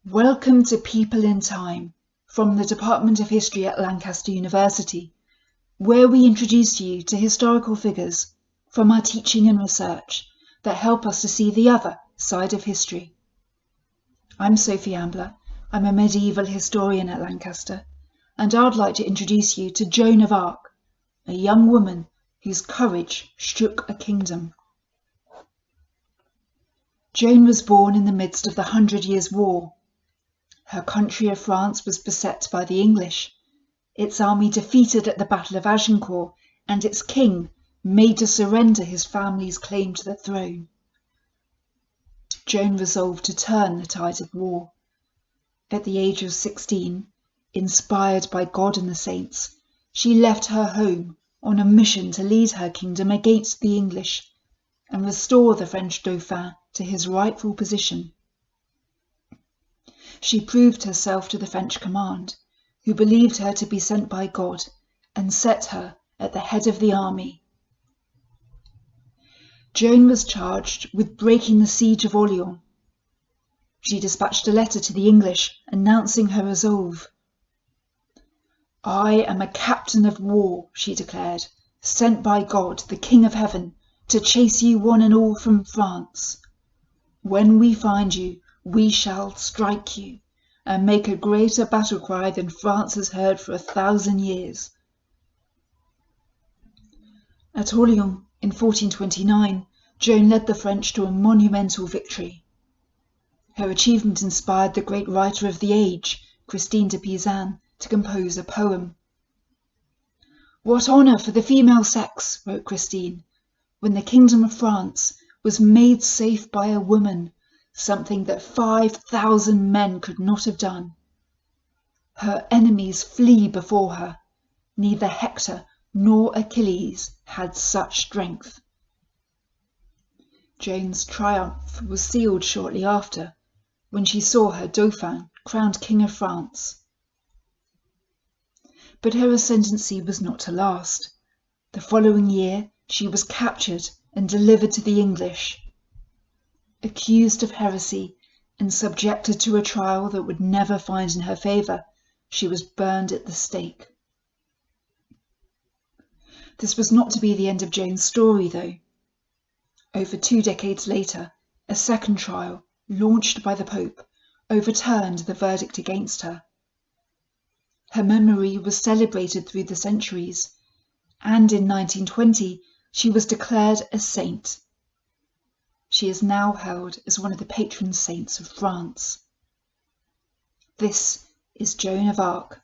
Welcome to People in Time from the Department of History at Lancaster University, where we introduce you to historical figures from our teaching and research that help us to see the other side of history. I'm Sophie Ambler. I'm a medieval historian at Lancaster, and I'd like to introduce you to Joan of Arc, a young woman whose courage shook a kingdom. Joan was born in the midst of the 100 Years' War. Her country of France was beset by the English, its army defeated at the Battle of Agincourt, and its king made to surrender his family's claim to the throne. Joan resolved to turn the tide of war. At the age of 16, inspired by God and the saints, she left her home on a mission to lead her kingdom against the English and restore the French Dauphin to his rightful position. She proved herself to the French command, who believed her to be sent by God and set her at the head of the army. Joan was charged with breaking the siege of Orleans. She dispatched a letter to the English announcing her resolve. "I am a captain of war," she declared, "sent by God, the King of Heaven, to chase you one and all from France. When we find you, we shall strike you, and make a greater battle cry than France has heard for 1,000 years. At Orleans in 1429, Joan led the French to a monumental victory. Her achievement inspired the great writer of the age, Christine de Pizan, to compose a poem. "What honour for the female sex," wrote Christine, "when the kingdom of France was made safe by a woman, something that 5,000 men could not have done. Her enemies flee before her. Neither Hector nor Achilles had such strength." Joan's triumph was sealed shortly after, when she saw her Dauphin crowned King of France. But her ascendancy was not to last. The following year, she was captured and delivered to the English. Accused of heresy and subjected to a trial that would never find in her favour, she was burned at the stake. This was not to be the end of Joan's story, though. Over 2 decades later, a second trial, launched by the Pope, overturned the verdict against her. Her memory was celebrated through the centuries, and in 1920 she was declared a saint. She is now held as one of the patron saints of France. This is Joan of Arc,